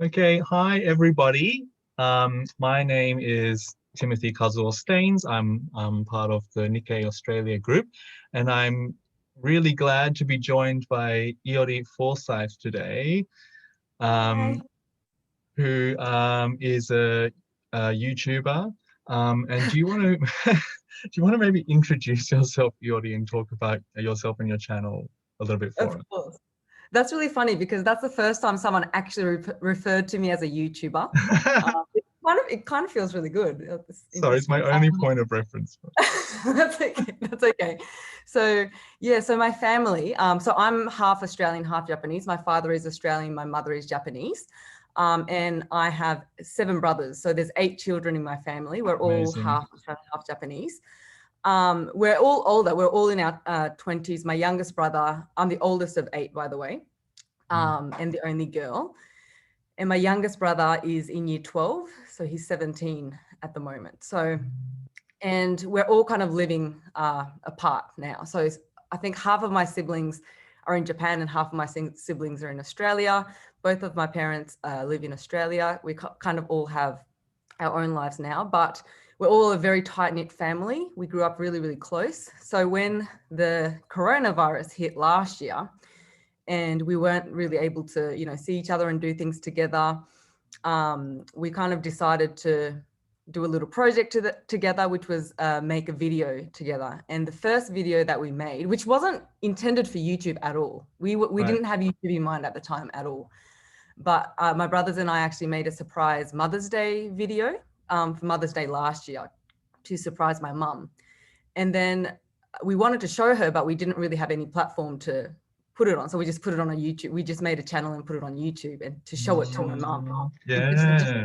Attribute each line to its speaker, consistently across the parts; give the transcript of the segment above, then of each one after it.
Speaker 1: Okay, hi everybody. My name is Timothy Kazuo Steains. I'm part of the Nikkei Australia group, and I'm really glad to be joined by Iori Forsyth today,
Speaker 2: Hi.
Speaker 1: who is a YouTuber. And do you want to do you want to maybe introduce yourself, Iori, and talk about yourself and your channel a little bit for us?
Speaker 2: Of course. That's really funny because that's the first time someone actually referred to me as a YouTuber. It kind of feels really good.
Speaker 1: Sorry, it's my only point of reference.
Speaker 2: That's okay. That's okay. So yeah, so my family, so I'm half Australian, half Japanese. My father is Australian, my mother is Japanese. And I have 7 brothers. So there's 8 children in my family. We're all
Speaker 1: Amazing.
Speaker 2: half Australian, half Japanese. We're all older. We're all in our 20s. My youngest brother, I'm the oldest of 8, by the way, and the only girl. And my youngest brother is in year 12. So he's 17 at the moment. So, and we're all kind of living apart now. So I think half of my siblings are in Japan and half of my siblings are in Australia. Both of my parents live in Australia. We kind of all have our own lives now, but we're all a very tight-knit family. We grew up really, really close. So when the coronavirus hit last year and we weren't really able to, see each other and do things together, we kind of decided to do a little project together, which was make a video together. And the first video that we made, which wasn't intended for YouTube at all. We didn't have YouTube in mind at the time at all. But my brothers and I actually made a surprise Mother's Day video for Mother's Day last year to surprise my mum. And then we wanted to show her, but we didn't really have any platform to put it on. So we just put it on a YouTube. We just made a channel and put it on YouTube and to show it to my mum.
Speaker 1: Yeah.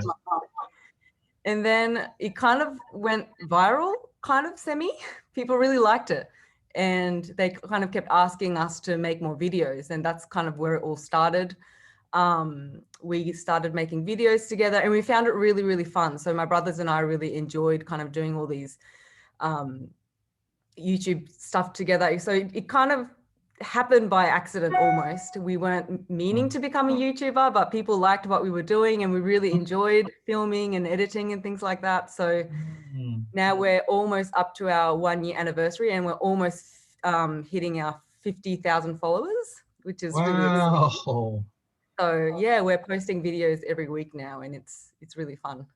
Speaker 2: And then it kind of went viral, kind of semi. People really liked it. And they kind of kept asking us to make more videos. And that's kind of where it all started. We started making videos together and we found it really, really fun. So my brothers and I really enjoyed kind of doing all these YouTube stuff together. So it kind of happened by accident almost. We weren't meaning to become a YouTuber, but people liked what we were doing and we really enjoyed filming and editing and things like that. So now we're almost up to our 1-year anniversary and we're almost hitting our 50,000 followers, which is really exciting. So yeah, we're posting videos every week now and it's really fun.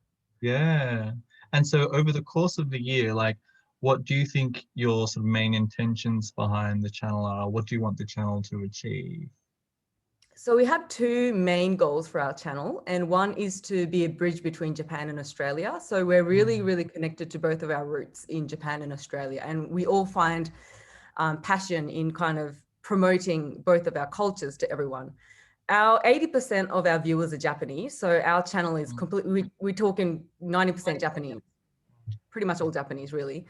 Speaker 1: Yeah. And so over the course of the year, like, what do you think your sort of main intentions behind the channel are? What do you want the channel to achieve?
Speaker 2: So we have 2 main goals for our channel, and one is to be a bridge between Japan and Australia. So we're really, really connected to both of our roots in Japan and Australia. And we all find passion in kind of promoting both of our cultures to everyone. Our 80% of our viewers are Japanese. So our channel is completely, we're talking 90% Japanese, pretty much all Japanese really.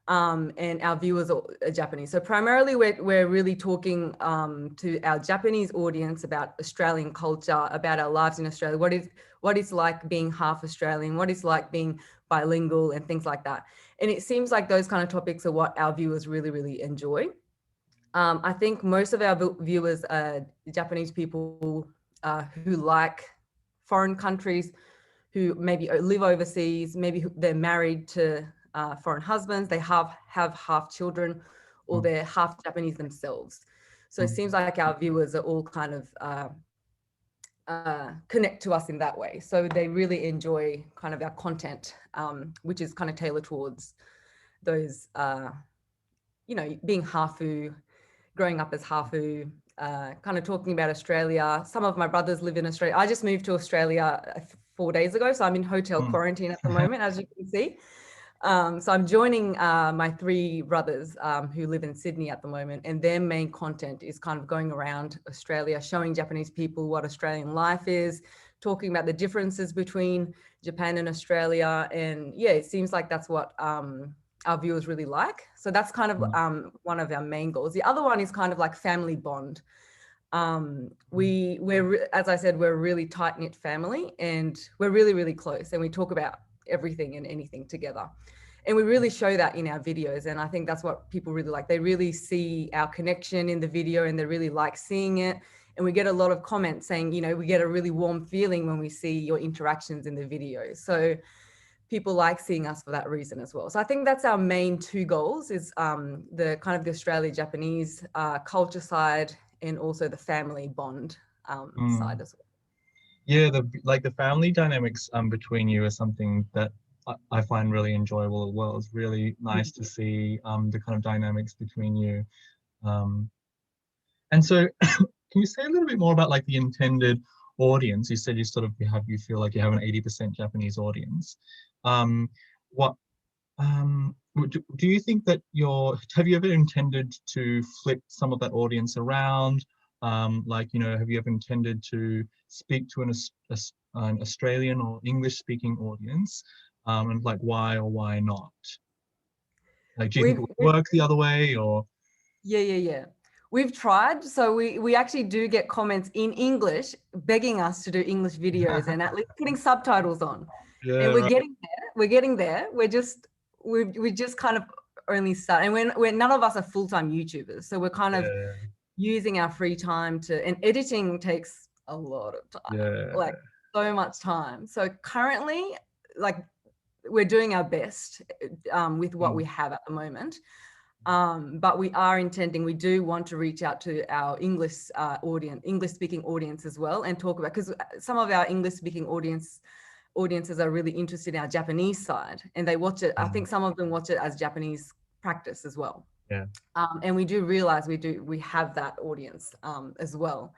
Speaker 2: And our viewers are Japanese. So primarily we're really talking to our Japanese audience about Australian culture, about our lives in Australia, what it's like being half Australian, what it's like being bilingual and things like that. And it seems like those kind of topics are what our viewers really, really enjoy. I think most of our viewers are Japanese people who like foreign countries, who maybe live overseas, maybe they're married to foreign husbands, they have half children, or they're half Japanese themselves. So it seems like our viewers are all kind of connect to us in that way. So they really enjoy kind of our content, which is kind of tailored towards those, being hafu, growing up as hafu, kind of talking about Australia. Some of my brothers live in Australia. I just moved to Australia 4 days ago, so I'm in hotel quarantine at the moment, as you can see. So I'm joining my 3 brothers who live in Sydney at the moment, and their main content is kind of going around Australia, showing Japanese people what Australian life is, talking about the differences between Japan and Australia. And yeah, it seems like that's what our viewers really like. So that's kind of one of our main goals. The other one is kind of like family bond. We're, as I said, we're a really tight-knit family and we're really, really close, and we talk about everything and anything together. And we really show that in our videos. And I think that's what people really like. They really see our connection in the video and they really like seeing it. And we get a lot of comments saying, you know, we get a really warm feeling when we see your interactions in the videos. So people like seeing us for that reason as well. So I think that's our main two goals, is the kind of the Australia-Japanese culture side, and also the family bond side as well.
Speaker 1: Yeah, the family dynamics between you is something that I find really enjoyable as well. It's really nice to see the kind of dynamics between you. And so can you say a little bit more about like the intended audience? You said you feel like you have an 80% Japanese audience. What do you think that have you ever intended to flip some of that audience around? Like, you know, have you ever intended to speak to an Australian or English speaking audience? And like, why or why not? Like, do you think it would work the other way, or?
Speaker 2: Yeah. We've tried. So we actually do get comments in English begging us to do English videos and at least putting subtitles on.
Speaker 1: Yeah,
Speaker 2: and we're
Speaker 1: right.
Speaker 2: getting there. We're getting there. We just kind of only start, and we're none of us are full-time YouTubers. So we're kind of using our free time and editing takes a lot of time, like so much time. So currently, like, we're doing our best with what we have at the moment. But we do want to reach out to our English speaking audience as well, and talk about, because some of our English speaking audiences are really interested in our Japanese side, and they watch it. I think some of them watch it as Japanese practice as well.
Speaker 1: Yeah.
Speaker 2: And we do realize we have that audience as well.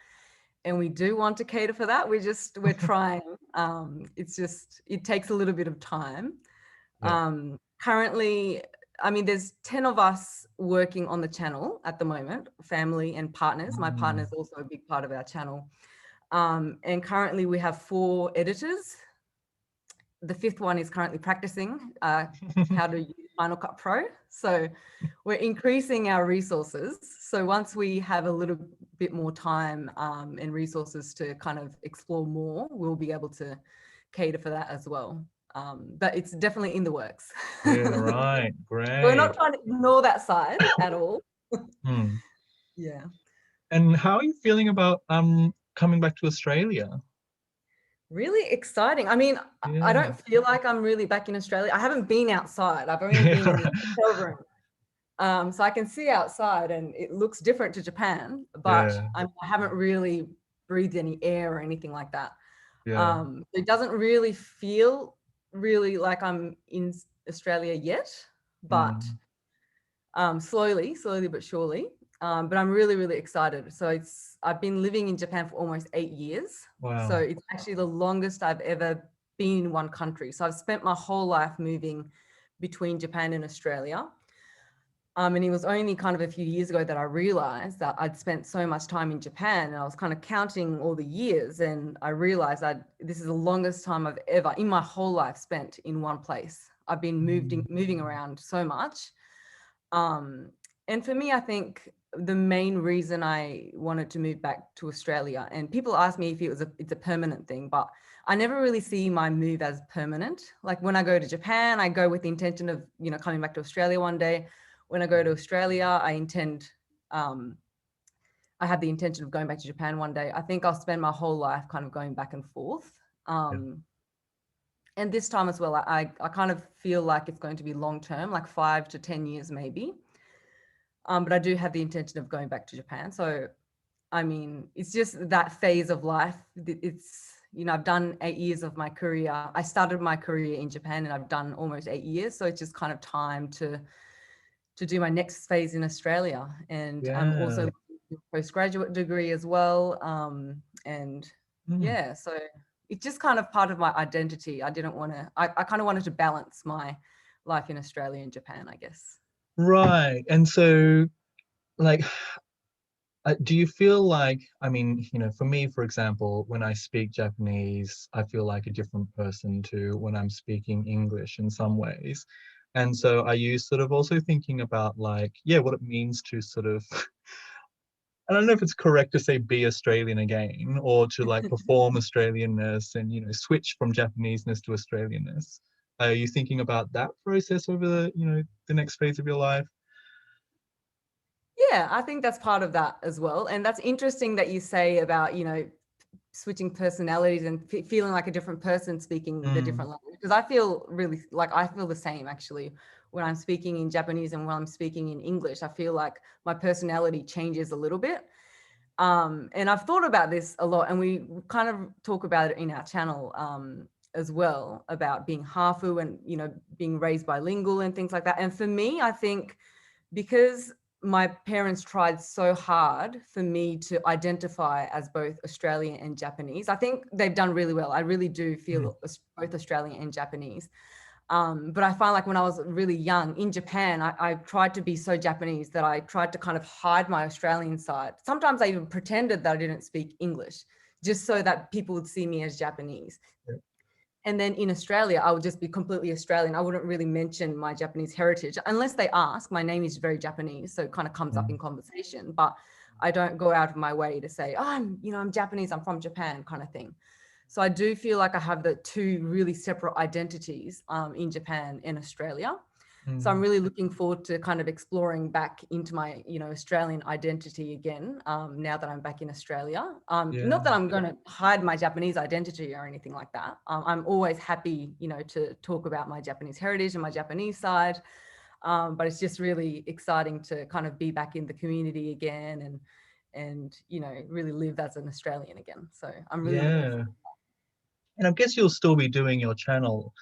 Speaker 2: And we do want to cater for that. We're trying. It takes a little bit of time. Yeah. Currently, I mean, there's 10 of us working on the channel at the moment, family and partners. My partner is also a big part of our channel. And currently we have 4 editors. The 5th one is currently practicing how to use Final Cut Pro. So we're increasing our resources. So once we have a little bit more time and resources to kind of explore more, we'll be able to cater for that as well. But it's definitely in the works.
Speaker 1: Yeah, right. Great.
Speaker 2: We're not trying to ignore that side at all. Yeah.
Speaker 1: And how are you feeling about coming back to Australia?
Speaker 2: Really exciting. I mean, I don't feel like I'm really back in Australia. I haven't been outside. I've only been in the hotel room. So I can see outside and it looks different to Japan, but I haven't really breathed any air or anything like that. It doesn't really feel like I'm in Australia yet, but slowly but surely. But I'm really excited. So I've been living in Japan for almost 8 years.
Speaker 1: Wow.
Speaker 2: So it's actually the longest I've ever been in one country. So I've spent my whole life moving between Japan and Australia. And it was only kind of a few years ago that I realized that I'd spent so much time in Japan, and I was kind of counting all the years, and I realized that this is the longest time I've ever in my whole life spent in one place. I've been moving around so much. And for me, I think the main reason I wanted to move back to Australia, and people ask me if it's a permanent thing, but I never really see my move as permanent. Like when I go to Japan, I go with the intention of, you know, coming back to Australia one day. When I go to Australia, I have the intention of going back to Japan one day. I think I'll spend my whole life kind of going back and forth. And this time as well, I kind of feel like it's going to be long-term, like 5 to 10 years maybe. But I do have the intention of going back to Japan. So, I mean, it's just that phase of life. It's, you know, I've done 8 years of my career. I started my career in Japan and I've done almost 8 years. So it's just kind of time to do my next phase in Australia. And I'm also doing a postgraduate degree as well. So it's just kind of part of my identity. I kind of wanted to balance my life in Australia and Japan, I guess.
Speaker 1: Right. And so, like, do you feel like, I mean, you know, for me, for example, when I speak Japanese, I feel like a different person to when I'm speaking English in some ways. And so are you sort of also thinking about like, what it means to sort of, I don't know if it's correct to say be Australian again, or to like perform Australianness and, you know, switch from Japaneseness to Australianness. Are you thinking about that process over the next phase of your life?
Speaker 2: Yeah, I think that's part of that as well. And that's interesting that you say about, you know, switching personalities and feeling like a different person speaking the different language. Because I feel really like I feel the same actually when I'm speaking in Japanese and when I'm speaking in English. I feel like my personality changes a little bit. And I've thought about this a lot, and we kind of talk about it in our channel as well, about being Hafu and, you know, being raised bilingual and things like that. And for me, I think because my parents tried so hard for me to identify as both Australian and Japanese, I think they've done really well. I really do feel both Australian and Japanese. But I find like when I was really young in Japan, I tried to be so Japanese that I tried to kind of hide my Australian side. Sometimes I even pretended that I didn't speak English just so that people would see me as Japanese.
Speaker 1: Yeah.
Speaker 2: And then in Australia, I would just be completely Australian. I wouldn't really mention my Japanese heritage unless they ask. My name is very Japanese, so it kind of comes up in conversation, but I don't go out of my way to say, oh, I'm Japanese, I'm from Japan kind of thing. So I do feel like I have the two really separate identities in Japan and Australia. So I'm really looking forward to kind of exploring back into my, you know, Australian identity again, now that I'm back in Australia. Not that I'm going to hide my Japanese identity or anything like that. I'm always happy, you know, to talk about my Japanese heritage and my Japanese side. But it's just really exciting to kind of be back in the community again and, you know, really live as an Australian again. So I'm really looking forward.
Speaker 1: And I guess you'll still be doing your channel,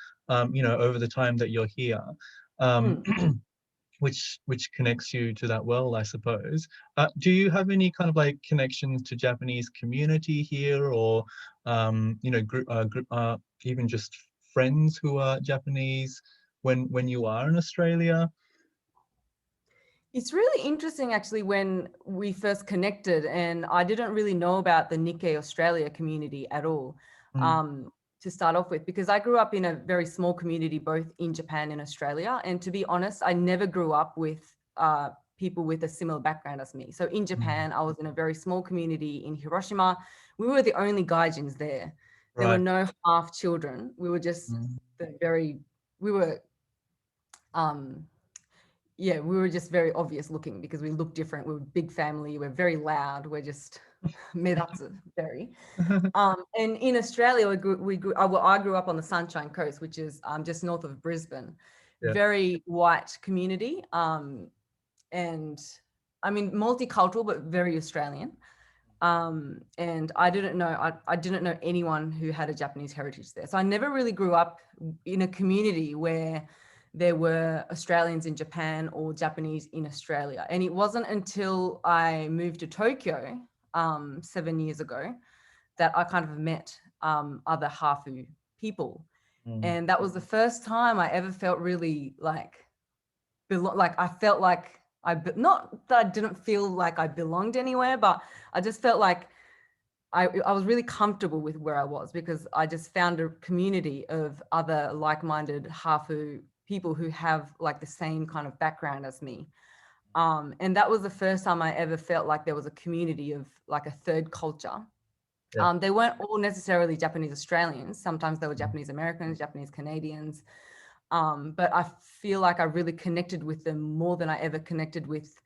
Speaker 1: you know, over the time that you're here, which connects you to that world, I suppose. Do you have any kind of like connections to Japanese community here, or you know, even just friends who are Japanese when you are in Australia?
Speaker 2: It's really interesting actually when we first connected, and I didn't really know about the Nikkei Australia community at all to start off with, because I grew up in a very small community both in Japan and Australia. And to be honest, I never grew up with people with a similar background as me. So in Japan, I was in a very small community in Hiroshima. We were the only gaijins there. There were no half children. We were just yeah, we were just very obvious looking because we looked different. We were a big family. We're very loud. We're just medatsu, very. And in Australia, I grew up on the Sunshine Coast, which is just north of Brisbane. Very white community. And I mean, multicultural, but very Australian. And I didn't know anyone who had a Japanese heritage there. So I never really grew up in a community where there were Australians in Japan or Japanese in Australia. And it wasn't until I moved to Tokyo 7 years ago that I kind of met other Hafu people. And that was the first time I ever felt really like I felt like not that I didn't feel like I belonged anywhere, but I just felt like I was really comfortable with where I was, because I just found a community of other like-minded Hafu people who have like the same kind of background as me. And that was the first time I ever felt like there was a community of like a third culture. They weren't all necessarily Japanese Australians. Sometimes they were Japanese Americans, Japanese Canadians. But I feel like I really connected with them more than I ever connected with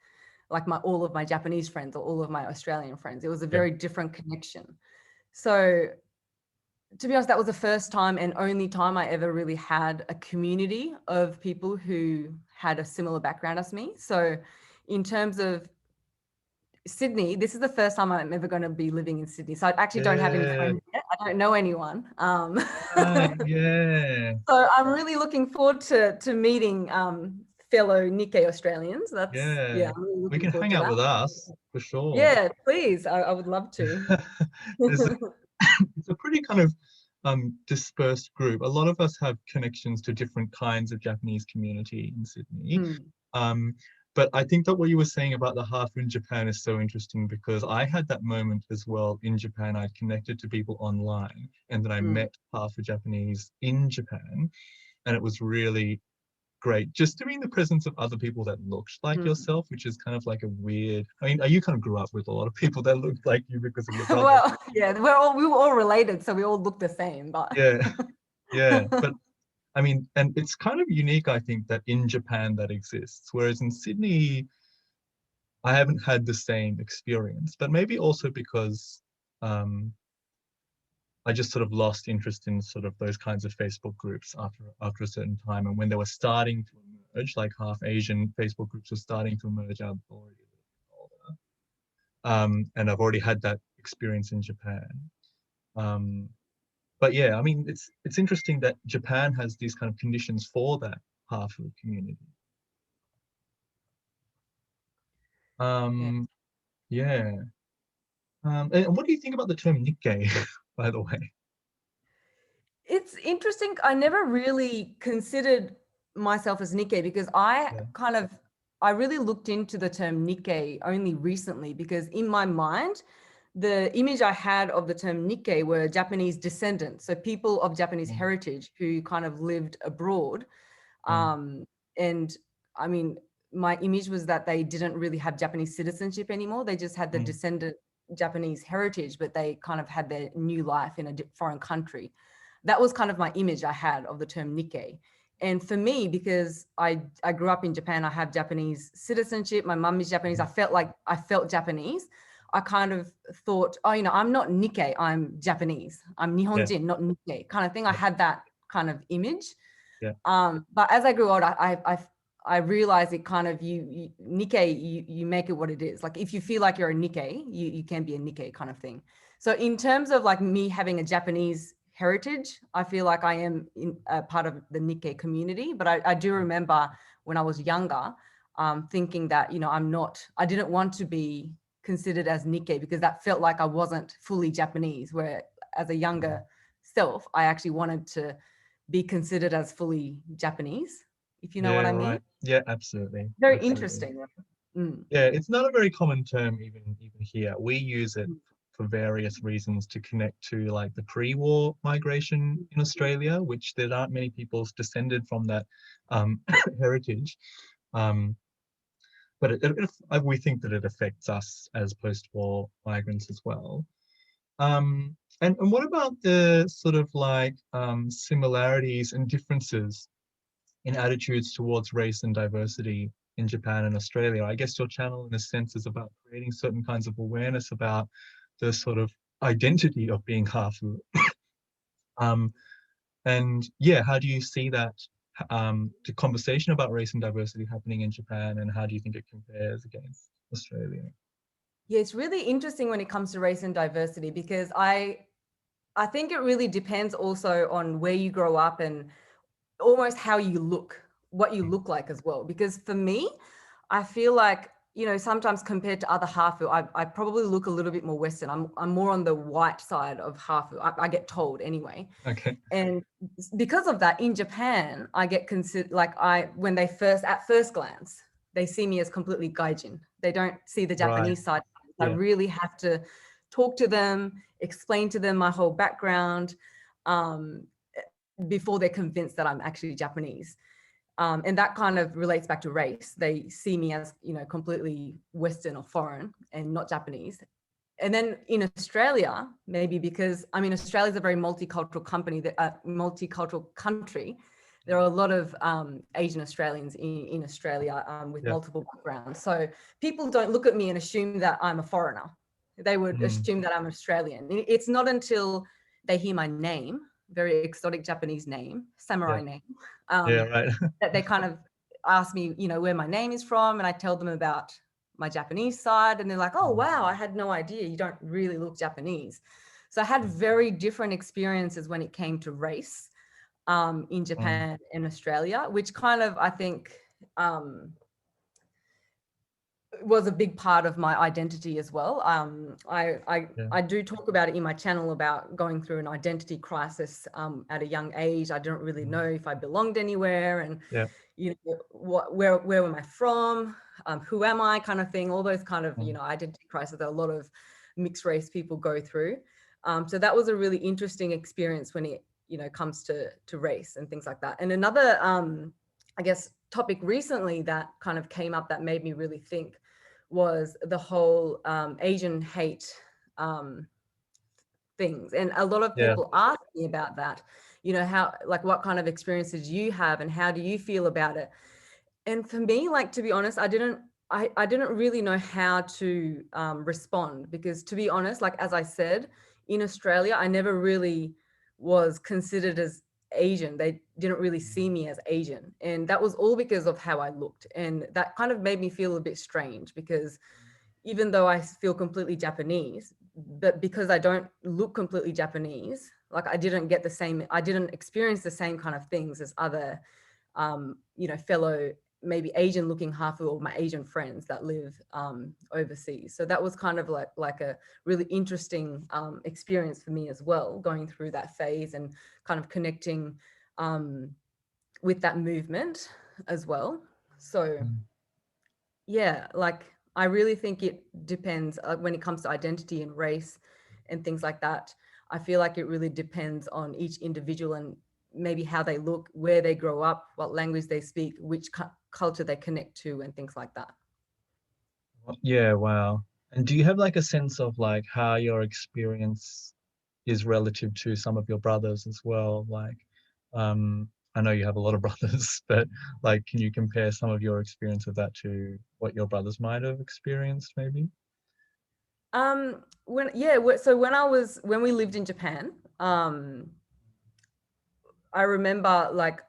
Speaker 2: like all of my Japanese friends or all of my Australian friends. It was a very different connection. So to be honest, that was the first time and only time I ever really had a community of people who had a similar background as me. So in terms of Sydney, this is the first time I'm ever going to be living in Sydney. So I actually don't have any friends yet. I don't know anyone. So I'm really looking forward to meeting fellow Nikkei Australians. That's I'm really
Speaker 1: we can hang out with us for sure.
Speaker 2: Yeah, please. I would love to.
Speaker 1: It's a pretty kind of dispersed group. A lot of us have connections to different kinds of Japanese community in Sydney. But I think that what you were saying about the Hafu in Japan is so interesting, because I had that moment as well in Japan. I connected to people online, and then I met Hafu Japanese in Japan, and it was really great just to be in the presence of other people that looked like yourself, which is kind of like a weird, I mean, you kind of grew up with a lot of people that looked like you because of your brother.
Speaker 2: Well, yeah, we were all related, so we all look the same, but
Speaker 1: but I mean, and it's kind of unique, I think, that in Japan that exists, whereas in Sydney, I haven't had the same experience, but maybe also because I just sort of lost interest in sort of those kinds of Facebook groups after a certain time. And when they were starting to emerge, like half Asian Facebook groups were starting to emerge, I'm already a little bit older. And I've already had that experience in Japan. But yeah, I mean, it's interesting that Japan has these kind of conditions for that half-food community. Yeah. And what do you think about the term Nikkei, by the way?
Speaker 2: It's interesting. I never really considered myself as Nikkei because I really looked into the term Nikkei only recently, because in my mind, the image I had of the term Nikkei were Japanese descendants. So people of Japanese heritage who kind of lived abroad. And I mean, my image was that they didn't really have Japanese citizenship anymore. They just had the descendant Japanese heritage, but they kind of had their new life in a foreign country. That was kind of my image I had of the term Nikkei. And for me, because I grew up in Japan, I have Japanese citizenship, my mum is Japanese, I felt Japanese. I kind of thought, oh, you know, I'm not Nikkei, I'm Japanese. I'm Nihonjin, not Nikkei kind of thing. I had that kind of image. But as I grew older, I realized it kind of, Nikkei, you make it what it is. Like if you feel like you're a Nikkei, you can be a Nikkei kind of thing. So in terms of like me having a Japanese heritage, I feel like I am part of the Nikkei community. But I do remember when I was younger, thinking that, you know, I didn't want to be considered as Nikkei because that felt like I wasn't fully Japanese, where as a younger self, I actually wanted to be considered as fully Japanese, if you know what I mean.
Speaker 1: Right. Yeah, absolutely.
Speaker 2: Very
Speaker 1: Absolutely.
Speaker 2: interesting.
Speaker 1: Yeah, it's not a very common term even here. We use it for various reasons to connect to like the pre-war migration in Australia, which there aren't many people descended from that heritage. But we think that it affects us as post-war migrants as well. And what about the sort of like similarities and differences in attitudes towards race and diversity in Japan and Australia? I guess your channel in a sense is about creating certain kinds of awareness about the sort of identity of being hafu. And yeah, how do you see that the conversation about race and diversity happening in Japan, and how do you think it compares against Australia?
Speaker 2: Yeah, it's really interesting when it comes to race and diversity, because I think it really depends also on where you grow up and almost how you look, what you look like as well. Because for me, I feel like, you know, sometimes compared to other hafu, I probably look a little bit more Western. I'm more on the white side of hafu. I get told anyway.
Speaker 1: Okay.
Speaker 2: And because of that, in Japan, I get considered like when they at first glance, they see me as completely gaijin. They don't see the Japanese side. Yeah. I really have to talk to them, explain to them my whole background before they're convinced that I'm actually Japanese. And that kind of relates back to race. They see me as, you know, completely Western or foreign and not Japanese. And then in Australia, maybe because, I mean, Australia is a very multicultural multicultural country. There are a lot of Asian Australians in Australia with multiple backgrounds. So people don't look at me and assume that I'm a foreigner. They would assume that I'm Australian. It's not until they hear my name, very exotic Japanese name, samurai name, that they kind of ask me, you know, where my name is from, and I tell them about my Japanese side, and they're like, oh, wow, I had no idea. You don't really look Japanese. So I had very different experiences when it came to race in Japan and Australia, which kind of, I think, was a big part of my identity as well. I do talk about it in my channel about going through an identity crisis at a young age. I didn't really know if I belonged anywhere, and you know, where am I from? Who am I? Kind of thing. All those kind of you know, identity crises that a lot of mixed race people go through. So that was a really interesting experience when it, you know, comes to race and things like that. And another I guess topic recently that kind of came up that made me really think was the whole Asian hate things. And a lot of people ask me about that, you know, how, like, what kind of experiences you have and how do you feel about it? And for me, like, to be honest, I didn't I didn't really know how to respond, because to be honest, like as I said, in Australia, I never really was considered as Asian. They didn't really see me as Asian. And that was all because of how I looked. And that kind of made me feel a bit strange, because even though I feel completely Japanese, but because I don't look completely Japanese, like I didn't experience the same kind of things as other, fellow maybe Asian looking half or my Asian friends that live overseas. So that was kind of like a really interesting experience for me as well, going through that phase and kind of connecting with that movement as well. So yeah, like I really think it depends when it comes to identity and race and things like that. I feel like it really depends on each individual and maybe how they look, where they grow up, what language they speak, which culture they connect to, and things like that.
Speaker 1: Yeah, wow. And do you have like a sense of like how your experience is relative to some of your brothers as well? Like, I know you have a lot of brothers, but like, can you compare some of your experience of that to what your brothers might have experienced, maybe?
Speaker 2: So when we lived in Japan, I remember like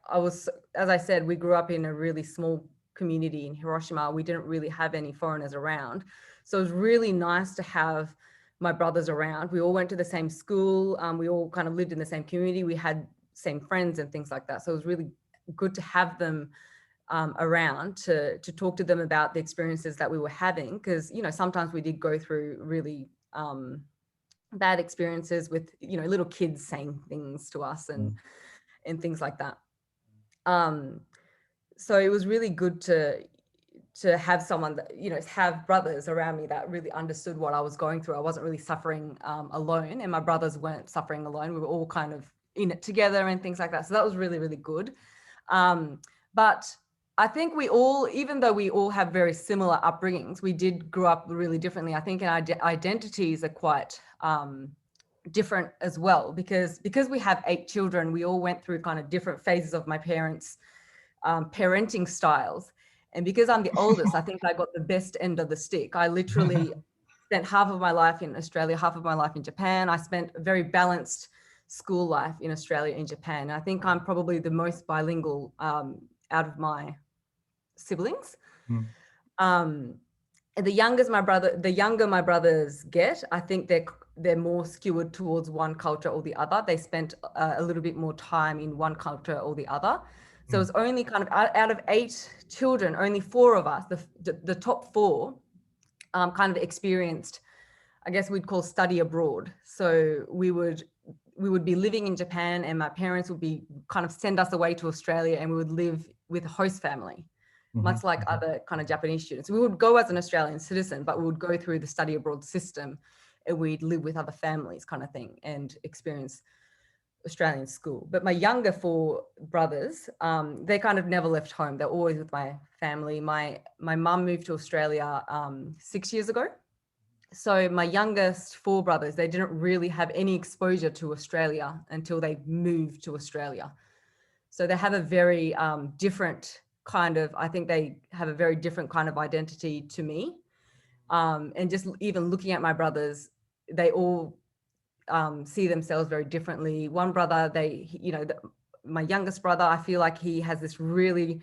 Speaker 2: as I said, we grew up in a really small community in Hiroshima. We didn't really have any foreigners around. So it was really nice to have my brothers around. We all went to the same school. We all kind of lived in the same community. We had same friends and things like that. So it was really good to have them around to talk to them about the experiences that we were having. Because, sometimes we did go through really bad experiences with, little kids saying things to us and things like that. So it was really good to have someone that, have brothers around me that really understood what I was going through. I wasn't really suffering alone, and my brothers weren't suffering alone. We were all kind of in it together and things like that. So that was really, really good. But I think we all, even though we all have very similar upbringings, we did grow up really differently. I think our identities are quite different as well, because we have 8 children. We all went through kind of different phases of my parents' parenting styles, and because I'm the oldest, I think I got the best end of the stick. I literally spent half of my life in Australia, half of my life in Japan. I spent a very balanced school life in Australia and Japan. And I think I'm probably the most bilingual out of my siblings. And the younger my brothers get, I think they're more skewed towards one culture or the other. They spent a little bit more time in one culture or the other. So it's only kind of out of 8 children, only 4 of us, the top 4, kind of experienced, I guess we'd call study abroad. So we would be living in Japan, and my parents would be kind of send us away to Australia, and we would live with a host family, much like other kind of Japanese students. We would go as an Australian citizen, but we would go through the study abroad system, and we'd live with other families kind of thing and experience Australian school. But my younger 4 brothers, they kind of never left home. They're always with my family. My mum moved to Australia 6 years ago. So my youngest 4 brothers, they didn't really have any exposure to Australia until they moved to Australia. So they have a very different kind of, I think they have a very different kind of identity to me. And just even looking at my brothers, they all see themselves very differently. One brother, my youngest brother, I feel like he has this really,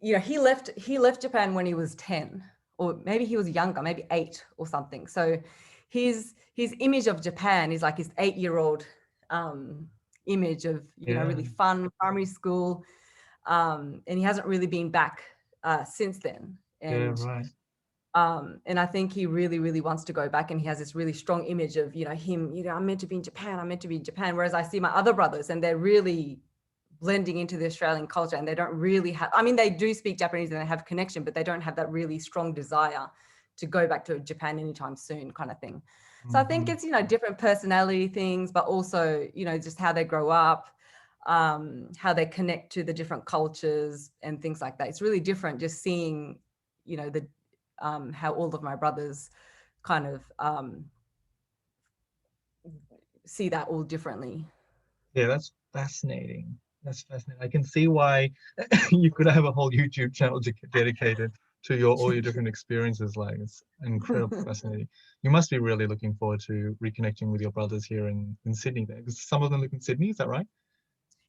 Speaker 2: he left Japan when he was 10, or maybe he was younger, maybe 8 or something. So his image of Japan is like his 8-year-old image of, really fun primary school. And he hasn't really been back since then. And and I think he really, really wants to go back, and he has this really strong image of, him, I'm meant to be in Japan, I'm meant to be in Japan. Whereas I see my other brothers, and they're really blending into the Australian culture, and they don't really have, they do speak Japanese and they have connection, but they don't have that really strong desire to go back to Japan anytime soon kind of thing. So I think it's, different personality things, but also, just how they grow up, how they connect to the different cultures and things like that. It's really different just seeing, how all of my brothers kind of see that all differently.
Speaker 1: Yeah, that's fascinating. That's fascinating. I can see why you could have a whole YouTube channel dedicated to all your different experiences. Like, it's incredibly fascinating. You must be really looking forward to reconnecting with your brothers here in Sydney there, because some of them live in Sydney, is that right?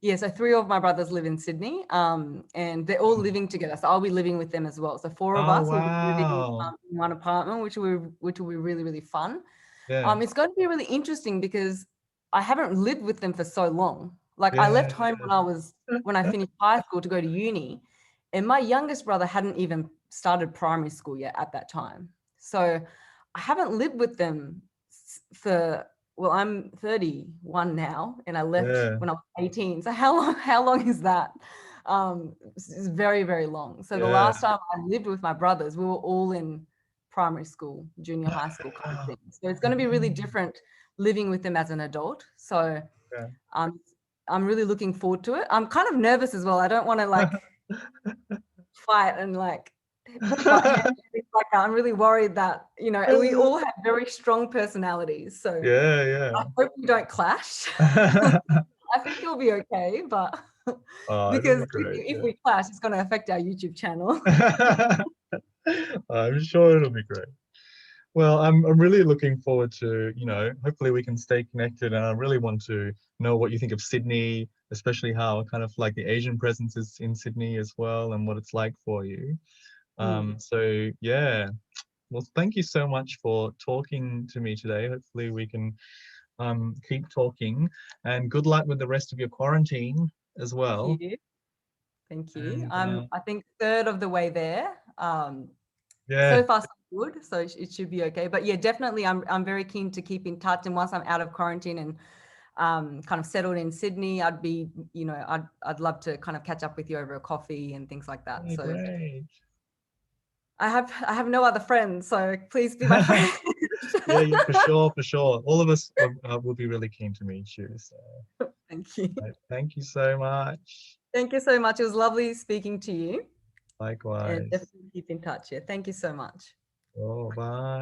Speaker 2: Yeah, so 3 of my brothers live in Sydney, and they're all living together. So I'll be living with them as well. So 4 of
Speaker 1: Oh,
Speaker 2: us will be living
Speaker 1: wow.
Speaker 2: in one apartment, which will be really, really fun.
Speaker 1: Yeah.
Speaker 2: It's going to be really interesting because I haven't lived with them for so long. Like I left
Speaker 1: Yeah.
Speaker 2: home when I finished high school to go to uni, and my youngest brother hadn't even started primary school yet at that time. So I haven't lived with them for, well, I'm 31 now, and I left
Speaker 1: Yeah.
Speaker 2: when I was 18. So how long is that? It's very, very long. So the
Speaker 1: Yeah.
Speaker 2: last time I lived with my brothers, we were all in primary school, junior high school kind of thing. So it's going to be really different living with them as an adult. So
Speaker 1: Yeah.
Speaker 2: I'm really looking forward to it. I'm kind of nervous as well. I don't want to like fight and like butt heads and things like that. I'm really worried that, you know, we all have very strong personalities. So
Speaker 1: Yeah,
Speaker 2: I hope we don't clash.
Speaker 1: yeah.
Speaker 2: I think it'll be okay, but
Speaker 1: Oh, it'll
Speaker 2: because
Speaker 1: be great.
Speaker 2: if we clash, it's going to affect our YouTube channel.
Speaker 1: Yeah. I'm sure it'll be great. Well, I'm really looking forward to, hopefully we can stay connected, and I really want to know what you think of Sydney, especially how kind of like the Asian presence is in Sydney as well, and what it's like for you. So yeah, well, thank you so much for talking to me today. Hopefully we can keep talking, and good luck with the rest of your quarantine as well.
Speaker 2: Thank you. Thank you.
Speaker 1: And
Speaker 2: I think third of the way there.
Speaker 1: yeah,
Speaker 2: So far so good, so it should be okay. But yeah, definitely I'm very keen to keep in touch, and once I'm out of quarantine and kind of settled in Sydney, I'd be, I'd love to kind of catch up with you over a coffee and things like that.
Speaker 1: yeah,
Speaker 2: So
Speaker 1: great.
Speaker 2: I have no other friends, so please be my friend.
Speaker 1: Yeah, yeah, for sure, for sure. All of us will be really keen to meet you. So
Speaker 2: Thank you.
Speaker 1: thank you so much.
Speaker 2: Thank you so much. It was lovely speaking to you, and
Speaker 1: Likewise.
Speaker 2: definitely keep in touch. Yeah, thank you so much.
Speaker 1: Oh, bye.